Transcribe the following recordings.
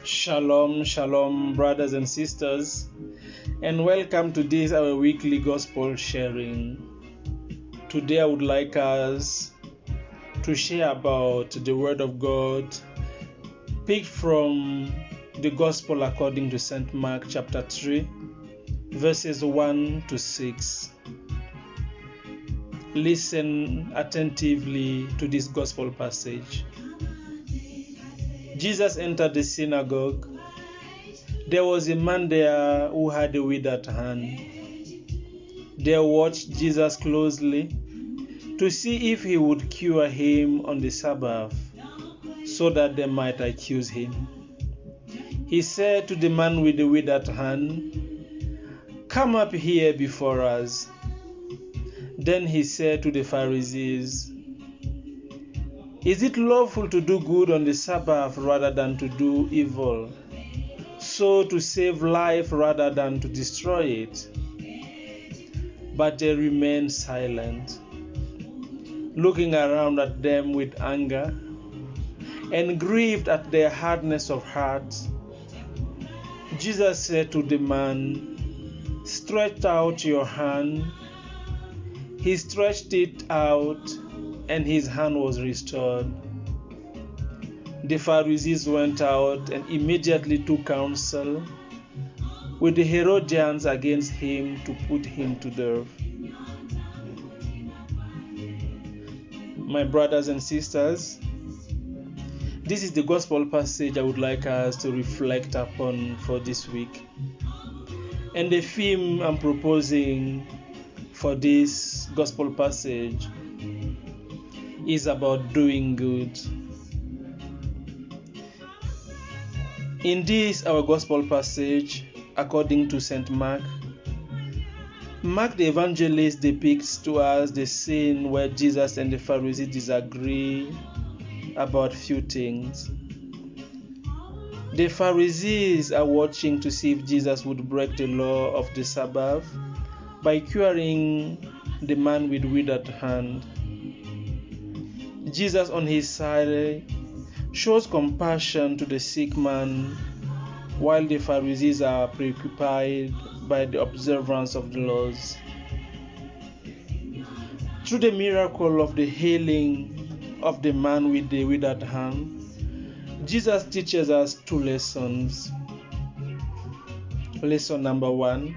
Shalom, shalom, brothers and sisters, and welcome to this our weekly gospel sharing. Today I would like us to share about the Word of God picked from the Gospel according to St. Mark chapter 3, verses 1 to 6. Listen attentively to this gospel passage. Jesus entered the synagogue. There was a man there who had a withered hand. They watched Jesus closely to see if he would cure him on the Sabbath, so that they might accuse him. He said to the man with the withered hand, "Come up here before us." Then he said to the Pharisees, "Is it lawful to do good on the Sabbath rather than to do evil? So to save life rather than to destroy it?" But they remained silent, looking around at them with anger and grieved at their hardness of heart. Jesus said to the man, "Stretch out your hand." He stretched it out, and his hand was restored. The Pharisees went out and immediately took counsel with the Herodians against him to put him to death. My brothers and sisters, this is the gospel passage I would like us to reflect upon for this week. And the theme I'm proposing for this gospel passage is about doing good. In this our gospel passage, according to St. Mark, Mark the evangelist depicts to us the scene where Jesus and the Pharisees disagree about few things. The Pharisees are watching to see if Jesus would break the law of the Sabbath by curing the man with withered hand. Jesus on his side shows compassion to the sick man, while the Pharisees are preoccupied by the observance of the laws. Through the miracle of the healing of the man with the withered hand, Jesus teaches us two lessons. Lesson number 1: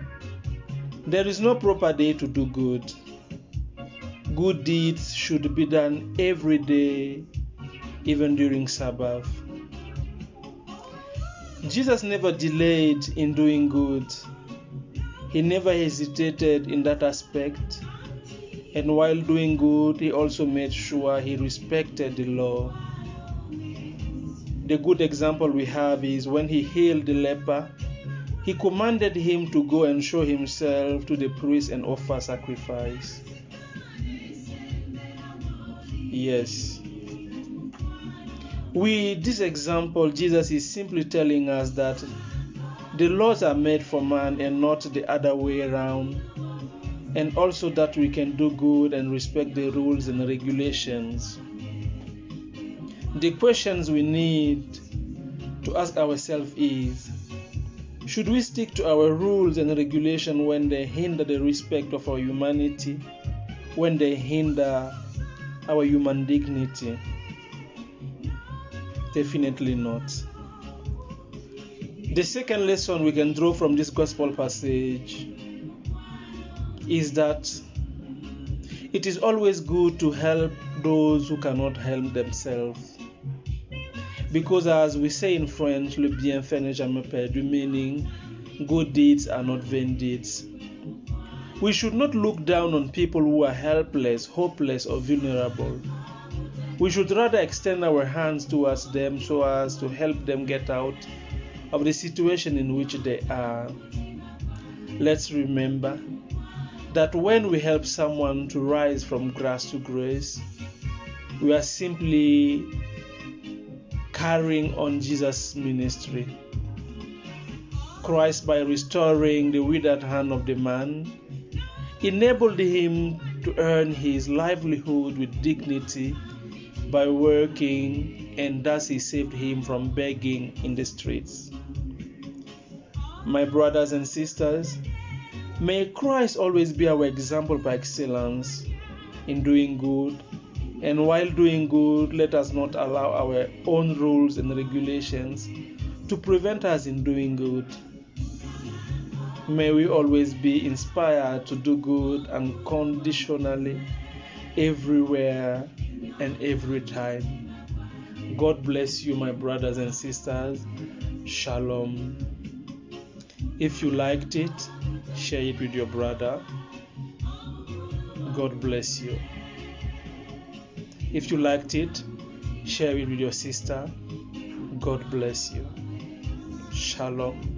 there is no proper day to do good. Good deeds should be done every day, even during Sabbath. Jesus never delayed in doing good. He never hesitated in that aspect. And while doing good, he also made sure he respected the law. The good example we have is when he healed the leper, he commanded him to go and show himself to the priest and offer sacrifice. Yes. With this example, Jesus is simply telling us that the laws are made for man and not the other way around, and also that we can do good and respect the rules and regulations. The questions we need to ask ourselves is, should we stick to our rules and regulations when they hinder the respect of our humanity, when they hinder our human dignity? Definitely not. The second lesson we can draw from this gospel passage is that it is always good to help those who cannot help themselves. Because as we say in French, le bienfait n'est jamais perdu, meaning good deeds are not vain deeds. We should not look down on people who are helpless, hopeless, or vulnerable. We should rather extend our hands towards them so as to help them get out of the situation in which they are. Let's remember that when we help someone to rise from grass to grace, we are simply carrying on Jesus' ministry. Christ, by restoring the withered hand of the man, enabled him to earn his livelihood with dignity by working and thus he saved him from begging in the streets. My brothers and sisters, may Christ always be our example by excellence in doing good, and while doing good, let us not allow our own rules and regulations to prevent us in doing good. May we always be inspired to do good unconditionally, everywhere and every time. God bless you, my brothers and sisters. Shalom. If you liked it, share it with your brother. God bless you. If you liked it, share it with your sister. God bless you. Shalom.